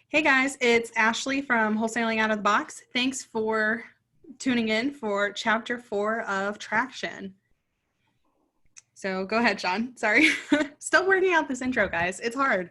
Hey guys, it's Ashley from Wholesaling Out of the Box. Thanks for tuning in for chapter 4 of Traction. So go ahead, Shawn. Sorry. Still working out this intro, guys. It's hard.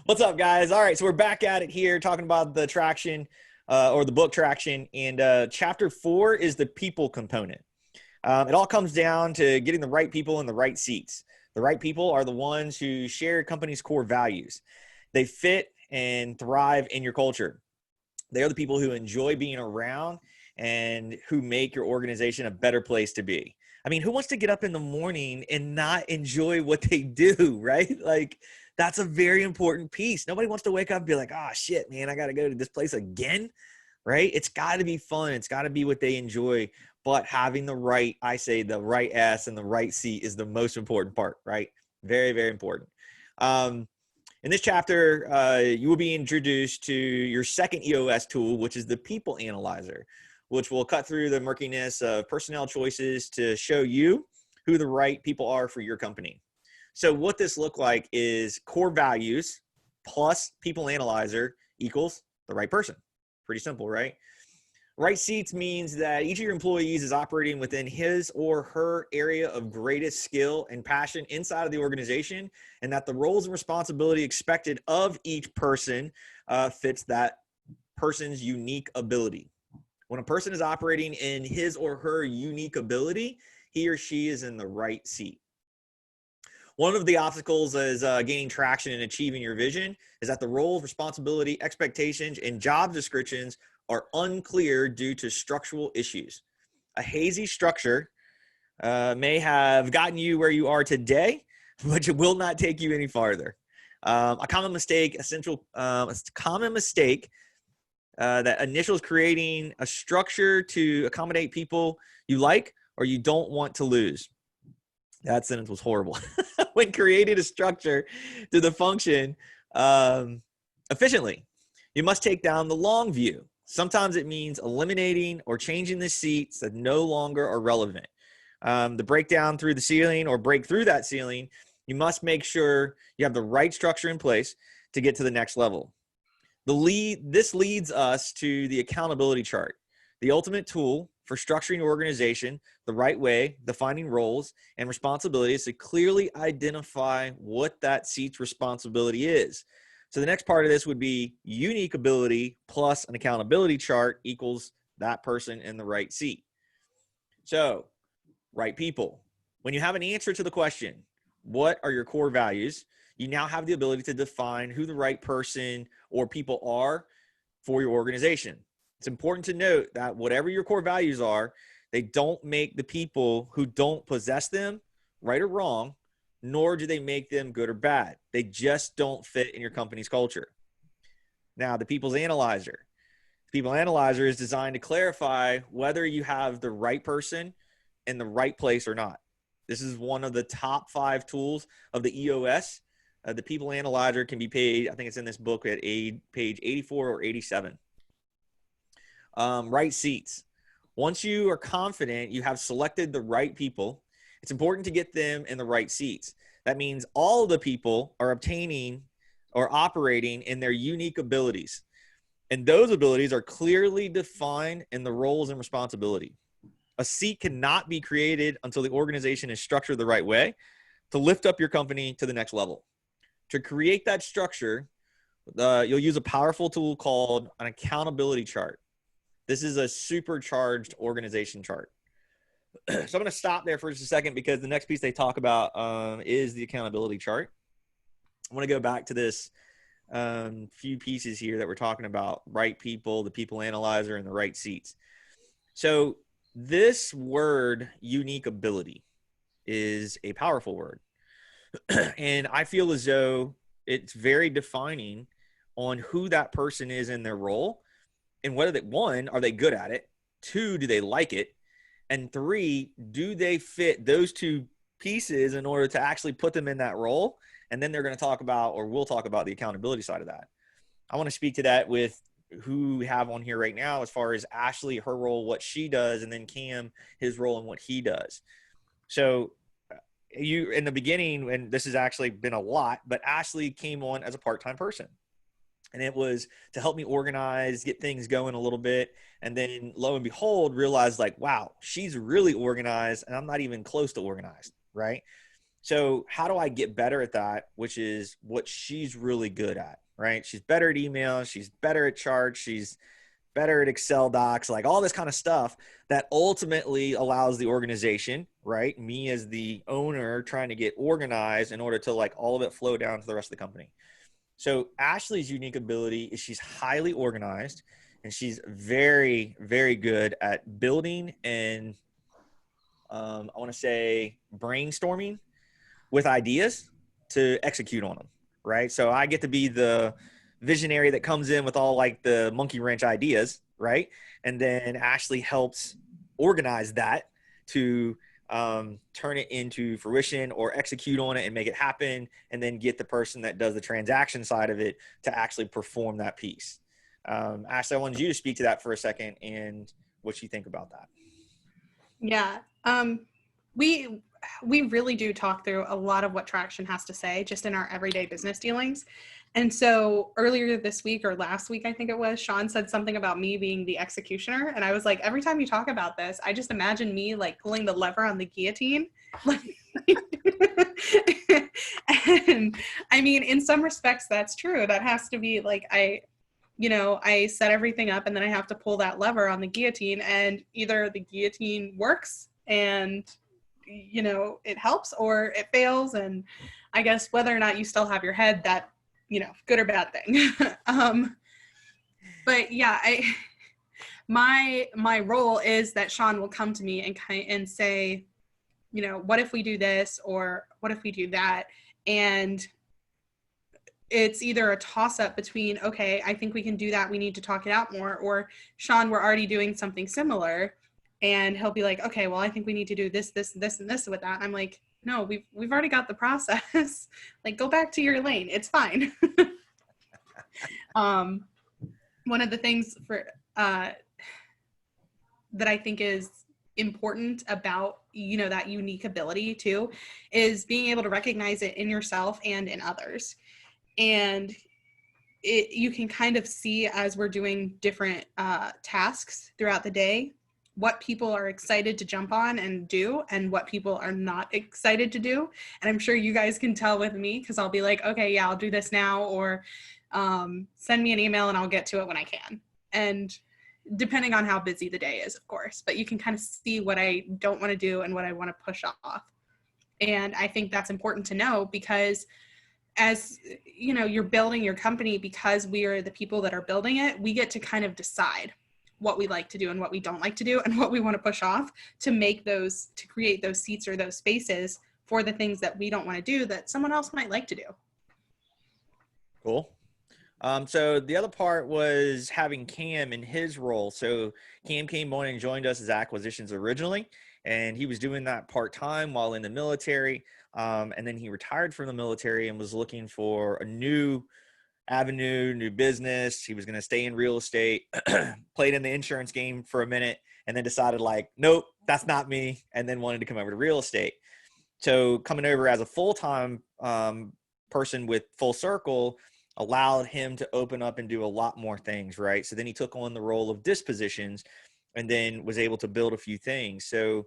What's up, guys? All right, so we're back at it here talking about the Traction or the book Traction, and chapter 4 is the people component. It all comes down to getting the right people in the right seats. The right people are the ones who share your company's core values. They fit and thrive in your culture. They are the people who enjoy being around and who make your organization a better place to be. I mean, who wants to get up in the morning and not enjoy what they do, right? Like, that's a very important piece. Nobody wants to wake up and be like, oh, shit, man, I got to go to this place again, right? It's got to be fun. It's got to be what they enjoy. But having the right, I say the right ass and the right seat is the most important part, right? Very, very important. In this chapter, you will be introduced to your second EOS tool, which is the People Analyzer, which will cut through the murkiness of personnel choices to show you who the right people are for your company. So what this looks like is core values plus People Analyzer equals the right person. Pretty simple, right? Right seats means that each of your employees is operating within his or her area of greatest skill and passion inside of the organization, and that the roles and responsibility expected of each person fits that person's unique ability. When a person is operating in his or her unique ability, he or she is in the right seat. One of the obstacles is gaining traction and achieving your vision is that the roles, responsibility, expectations, and job descriptions are unclear due to structural issues. A hazy structure may have gotten you where you are today, but it will not take you any farther. A common mistake that initials creating a structure to accommodate people you like or you don't want to lose. That sentence was horrible. When creating a structure to the function efficiently, you must take down the long view. Sometimes it means eliminating or changing the seats that no longer are relevant. The breakdown through the ceiling or break through that ceiling, you must make sure you have the right structure in place to get to the next level. This leads us to the accountability chart, the ultimate tool for structuring your organization the right way, defining roles and responsibilities to clearly identify what that seat's responsibility is. So the next part of this would be unique ability plus an accountability chart equals that person in the right seat. So, right people. When you have an answer to the question, what are your core values? You now have the ability to define who the right person or people are for your organization. It's important to note that whatever your core values are, they don't make the people who don't possess them right or wrong, nor do they make them good or bad. They just don't fit in your company's culture. Now, the People's Analyzer. The People Analyzer is designed to clarify whether you have the right person in the right place or not. This is one of the top 5 tools of the EOS. The People Analyzer can be paid, I think it's in this book at page 84 or 87. Right seats. Once you are confident you have selected the right people, it's important to get them in the right seats. That means all of the people are obtaining or operating in their unique abilities. And those abilities are clearly defined in the roles and responsibility. A seat cannot be created until the organization is structured the right way to lift up your company to the next level. To create that structure, you'll use a powerful tool called an accountability chart. This is a supercharged organization chart. So I'm going to stop there for just a second because the next piece they talk about is the accountability chart. I want to go back to this few pieces here that we're talking about: right people, the People Analyzer, and the right seats. So this word, unique ability, is a powerful word. And I feel as though it's very defining on who that person is in their role and whether they, 1, are they good at it? 2, do they like it? And 3, do they fit those 2 pieces in order to actually put them in that role? And then they're going to talk about, or we'll talk about, the accountability side of that. I want to speak to that with who we have on here right now, as far as Ashley, her role, what she does, and then Cam, his role and what he does. So you, in the beginning, and this has actually been a lot, but Ashley came on as a part-time person. And it was to help me organize, get things going a little bit. And then lo and behold, realized like, wow, she's really organized and I'm not even close to organized, right? So how do I get better at that, which is what she's really good at, right? She's better at email. She's better at charts. She's better at Excel docs, like all this kind of stuff that ultimately allows the organization, right? Me as the owner trying to get organized in order to like all of it flow down to the rest of the company. So Ashley's unique ability is she's highly organized and she's very, very good at building and I want to say brainstorming with ideas to execute on them, right? So I get to be the visionary that comes in with all like the monkey wrench ideas, right? And then Ashley helps organize that to turn it into fruition or execute on it and make it happen, and then get the person that does the transaction side of it to actually perform that piece. Ashley, I wanted you to speak to that for a second and what you think about that. Yeah. We really do talk through a lot of what Traction has to say just in our everyday business dealings. And so earlier this week or last week, I think it was, Shawn said something about me being the executioner. And I was like, every time you talk about this, I just imagine me like pulling the lever on the guillotine. And I mean, in some respects, that's true. That has to be like, I set everything up and then I have to pull that lever on the guillotine, and either the guillotine works and it helps, or it fails. And I guess whether or not you still have your head, that, good or bad thing. But yeah, my role is that Shawn will come to me and say, what if we do this, or what if we do that? And it's either a toss up between, okay, I think we can do that, we need to talk it out more, or Shawn, we're already doing something similar. And he'll be like, okay, well, I think we need to do this, this, this, and this with that. And I'm like, no, we've already got the process. Like, go back to your lane. It's fine. One of the things that I think is important about, that unique ability too, is being able to recognize it in yourself and in others. And you can kind of see as we're doing different tasks throughout the day, what people are excited to jump on and do and what people are not excited to do. And I'm sure you guys can tell with me, because I'll be like, okay, yeah, I'll do this now, or send me an email and I'll get to it when I can. And depending on how busy the day is, of course, but you can kind of see what I don't want to do and what I want to push off. And I think that's important to know, because as you're building your company, because we are the people that are building it, we get to kind of decide what we like to do and what we don't like to do and what we want to push off to create those seats or those spaces for the things that we don't want to do that someone else might like to do. Cool. So the other part was having Cam in his role. So Cam came on and joined us as acquisitions originally, and he was doing that part-time while in the military. And then he retired from the military and was looking for a new avenue, new business. He was going to stay in real estate, played in the insurance game for a minute, and then decided like, nope, that's not me. And then wanted to come over to real estate. So coming over as a full-time person with Full Circle allowed him to open up and do a lot more things, right? So then he took on the role of dispositions and then was able to build a few things. So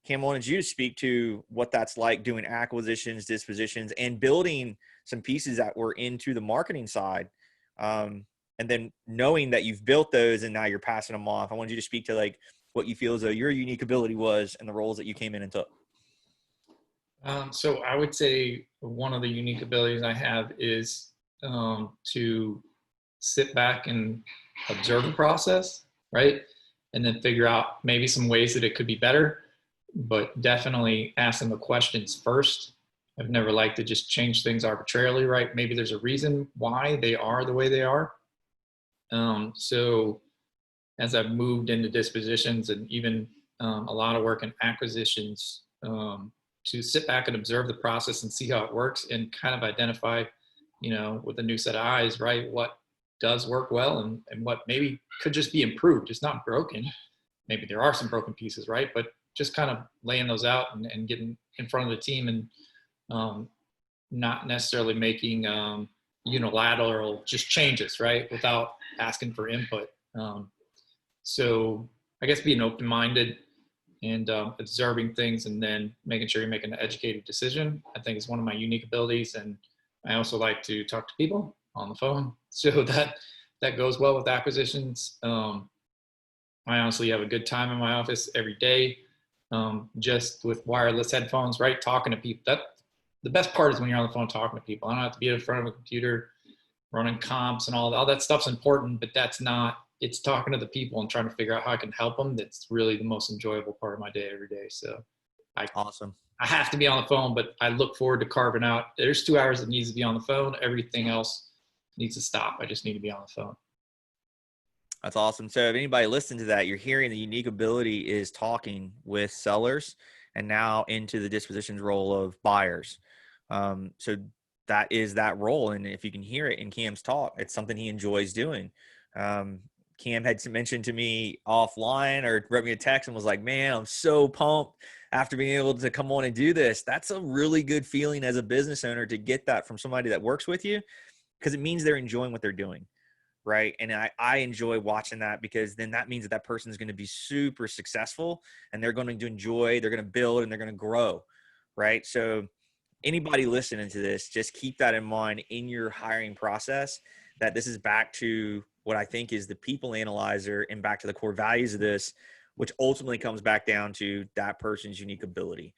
Cam, I wanted you to speak to what that's like doing acquisitions, dispositions, and building some pieces that were into the marketing side. And then knowing that you've built those and now you're passing them off. I wanted you to speak to like what you feel as though your unique ability was and the roles that you came in and took. So I would say one of the unique abilities I have is to sit back and observe the process, right? And then figure out maybe some ways that it could be better, but definitely ask them the questions first. I've never liked to just change things arbitrarily, right? Maybe there's a reason why they are the way they are. So as I've moved into dispositions and even a lot of work in acquisitions, to sit back and observe the process and see how it works and kind of identify, with a new set of eyes, right, what does work well and what maybe could just be improved. It's not broken. Maybe there are some broken pieces, right? But just kind of laying those out and getting in front of the team and not necessarily making, unilateral just changes, right, without asking for input. So I guess being open-minded and observing things and then making sure you're making an educated decision, I think is one of my unique abilities. And I also like to talk to people on the phone, so that goes well with acquisitions. I honestly have a good time in my office every day, just with wireless headphones, right? Talking to people. That the best part is when you're on the phone talking to people. I don't have to be in front of a computer running comps and all that stuff's important, but that's not, it's talking to the people and trying to figure out how I can help them. That's really the most enjoyable part of my day every day. So Awesome. I have to be on the phone, but I look forward to carving out. There's 2 hours that needs to be on the phone. Everything else needs to stop. I just need to be on the phone. That's awesome. So if anybody listened to that, you're hearing the unique ability is talking with sellers and now into the dispositions role of buyers. So that is that role. And if you can hear it in Cam's talk, it's something he enjoys doing. Cam had mentioned to me offline or wrote me a text and was like, man, I'm so pumped after being able to come on and do this. That's a really good feeling as a business owner to get that from somebody that works with you, because it means they're enjoying what they're doing. Right. And I enjoy watching that, because then that means that person is going to be super successful and they're going to enjoy, they're going to build, and they're going to grow. Right. So anybody listening to this, just keep that in mind in your hiring process, that this is back to what I think is the people analyzer and back to the core values of this, which ultimately comes back down to that person's unique ability.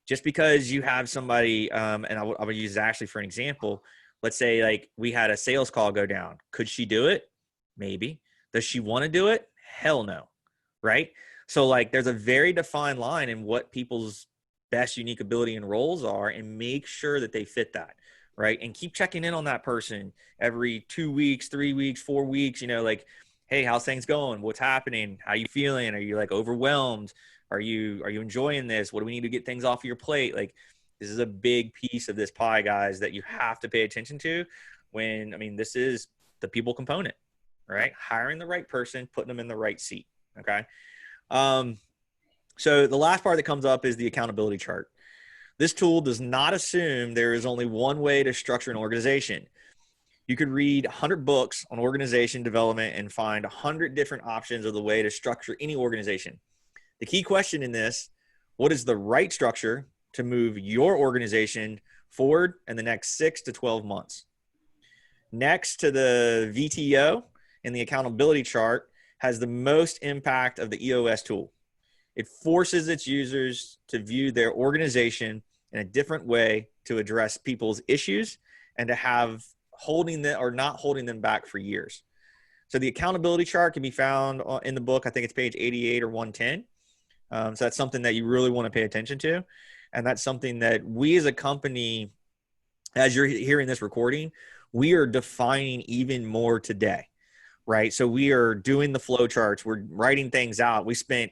Just because you have somebody, and I would use Ashley for an example. Let's say like we had a sales call go down. Could she do it? Maybe. Does she want to do it? Hell no. Right. So like there's a very defined line in what people's best unique ability and roles are, and make sure that they fit that. Right. And keep checking in on that person every 2 weeks, 3 weeks, 4 weeks, like, hey, how's things going? What's happening? How you feeling? Are you like overwhelmed? Are you enjoying this? What do we need to get things off of your plate? Like, this is a big piece of this pie, guys, that you have to pay attention to this is the people component, right? Hiring the right person, putting them in the right seat. Okay. So the last part that comes up is the accountability chart. This tool does not assume there is only one way to structure an organization. You could read 100 books on organization development and find 100 different options of the way to structure any organization. The key question in this, what is the right structure to move your organization forward in the next 6 to 12 months? Next to the VTO and the accountability chart has the most impact of the EOS tool. It forces its users to view their organization in a different way to address people's issues and to have holding them or not holding them back for years. So the accountability chart can be found in the book. I think it's page 88 or 110. So that's something that you really want to pay attention to. And that's something that we as a company, as you're hearing this recording, we are defining even more today, right? So we are doing the flow charts. We're writing things out. We spent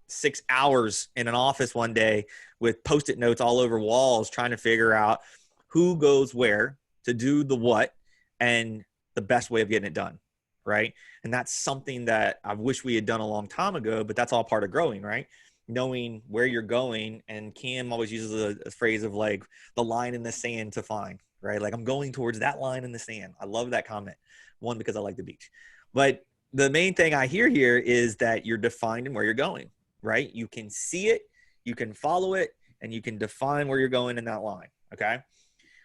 6 hours in an office one day with Post-it notes all over walls trying to figure out who goes where to do the what and the best way of getting it done, right? And that's something that I wish we had done a long time ago, but that's all part of growing, right? Knowing where you're going. And Cam always uses a phrase of like the line in the sand to find, right? Like I'm going towards that line in the sand. I love that comment. One, because I like the beach. But the main thing I hear here is that you're defining where you're going, right? You can see it, you can follow it, and you can define where you're going in that line, okay?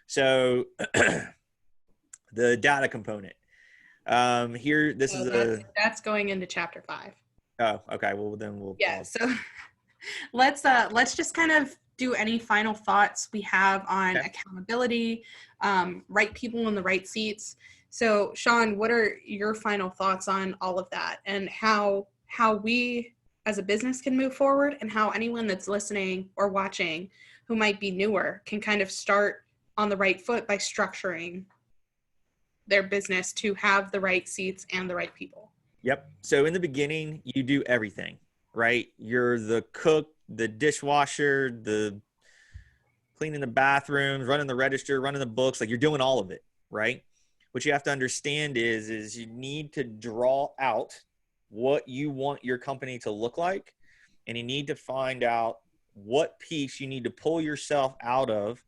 So the data component. Here, this is that's going into chapter 5. Oh, okay. Well, then we'll pause. So let's just kind of do any final thoughts we have on accountability, right people in the right seats. So Shawn, what are your final thoughts on all of that, and how we as a business can move forward, and how anyone that's listening or watching who might be newer can kind of start on the right foot by structuring their business to have the right seats and the right people? Yep. So in the beginning, you do everything, right? You're the cook, the dishwasher, the cleaning the bathrooms, running the register, running the books, like you're doing all of it, right? What you have to understand is you need to draw out what you want your company to look like, and you need to find out what piece you need to pull yourself out of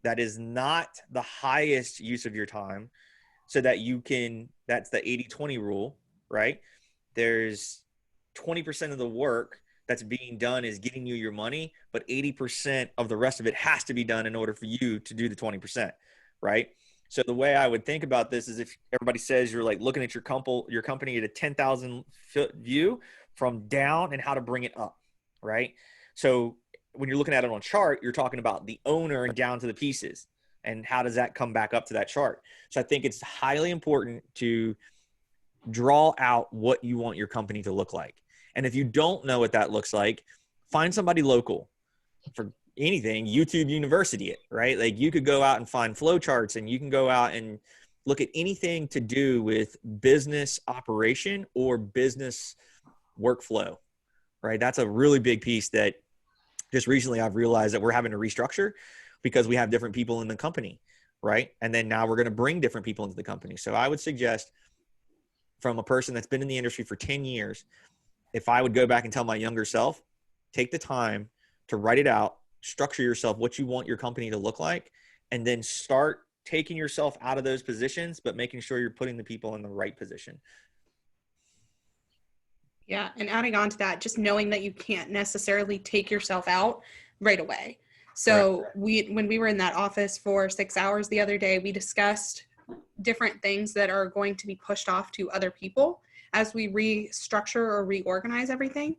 that is not the highest use of your time, so that you can, that's the 80-20 rule, right? There's 20% of the work that's being done is getting you your money, but 80% of the rest of it has to be done in order for you to do the 20%, right? So the way I would think about this is, if everybody says you're like looking at your company at a 10,000 foot view from down, and how to bring it up, right? So when you're looking at it on a chart, you're talking about the owner and down to the pieces, and how does that come back up to that chart? So I think it's highly important to draw out what you want your company to look like. And if you don't know what that looks like, find somebody local. For anything, YouTube University it, right? Like, you could go out and find flow charts, and you can go out and look at anything to do with business operation or business workflow, right? That's a really big piece that just recently I've realized that we're having to restructure, because we have different people in the company, right? And then now we're going to bring different people into the company. So I would suggest, from a person that's been in the industry for 10 years, if I would go back and tell my younger self, take the time to write it out, structure yourself, what you want your company to look like, and then start taking yourself out of those positions, but making sure you're putting the people in the right position. Yeah. And adding on to that, just knowing that you can't necessarily take yourself out right away. So when we were in that office for 6 hours the other day, we discussed different things that are going to be pushed off to other people as we restructure or reorganize everything,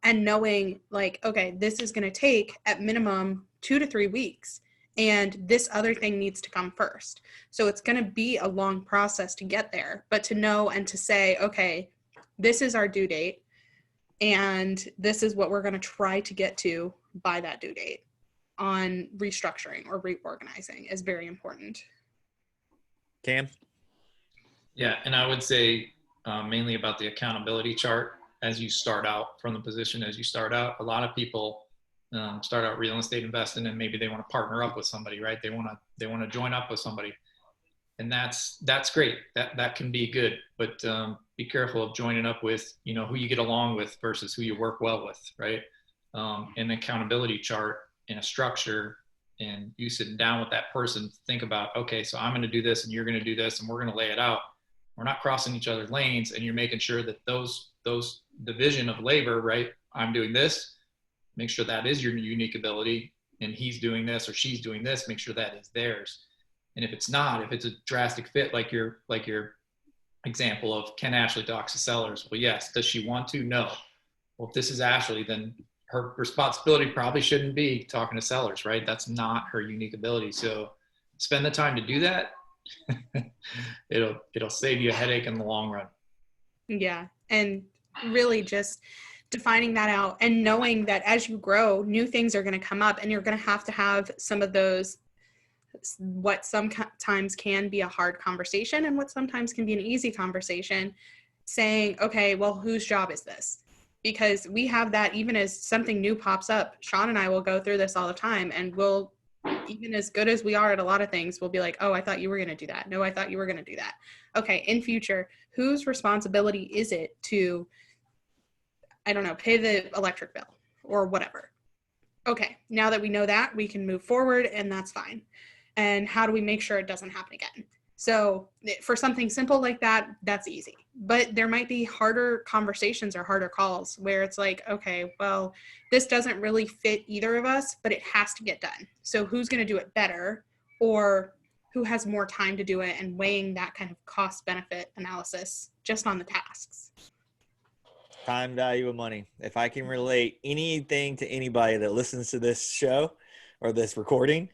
and knowing like, okay, this is going to take at minimum 2 to 3 weeks, and this other thing needs to come first. So it's going to be a long process to get there, but to know and to say, okay, this is our due date, and this is what we're going to try to get to by that due date on restructuring or reorganizing is very important. Cam? Yeah, and I would say mainly about the accountability chart as you start out from the position. As you start out, a lot of people start out real estate investing, and maybe they want to partner up with somebody, right? They want to join up with somebody, and that's great. That can be good, but be careful of joining up with, you know, who you get along with versus who you work well with, right? An accountability chart and a structure, and you sitting down with that person, think about, okay, so I'm going to do this and you're going to do this, and we're going to lay it out. We're not crossing each other's lanes, and you're making sure that those division of labor, right? I'm doing this, make sure that is your unique ability, and he's doing this or she's doing this, make sure that is theirs. And if it's not, if it's a drastic fit, like your example of, can Ashley talk to sellers? Well, yes. Does she want to? No. Well, if this is Ashley, then her responsibility probably shouldn't be talking to sellers, right? That's not her unique ability. So spend the time to do that. It'll save you a headache in the long run. Yeah. And really just defining that out and knowing that as you grow, new things are going to come up, and you're going to have some of those, what sometimes can be a hard conversation and what sometimes can be an easy conversation, saying, okay, well, whose job is this? Because we have that even as something new pops up. Shawn and I will go through this all the time, and we'll, even as good as we are at a lot of things, we'll be like, oh, I thought you were going to do that. No, I thought you were going to do that. Okay, in future, whose responsibility is it to, I don't know, pay the electric bill or whatever? Okay, now that we know that, we can move forward, and that's fine. And how do we make sure it doesn't happen again? So for something simple like that, that's easy. But there might be harder conversations or harder calls where it's like, okay, well, this doesn't really fit either of us, but it has to get done. So who's going to do it better, or who has more time to do it, and weighing that kind of cost benefit analysis just on the tasks. Time, value of money. If I can relate anything to anybody that listens to this show or this recording,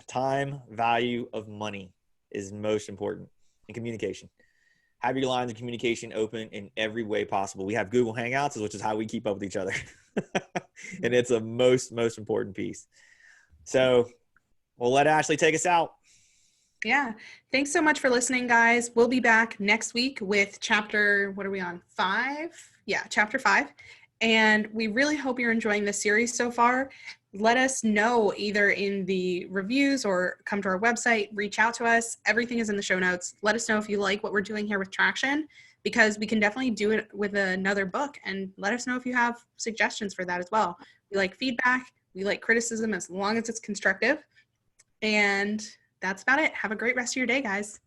time, value of money is most important in communication. Have your lines of communication open in every way possible. We have Google Hangouts, which is how we keep up with each other. And it's a most important piece. So we'll let Ashley take us out. Yeah. Thanks so much for listening, guys. We'll be back next week with chapter, what are we on? 5? Yeah, chapter 5. And we really hope you're enjoying this series so far. Let us know either in the reviews or come to our website, reach out to us. Everything is in the show notes. Let us know if you like what we're doing here with Traction, because we can definitely do it with another book, and let us know if you have suggestions for that as well. We like feedback. We like criticism as long as it's constructive. And that's about it. Have a great rest of your day, guys.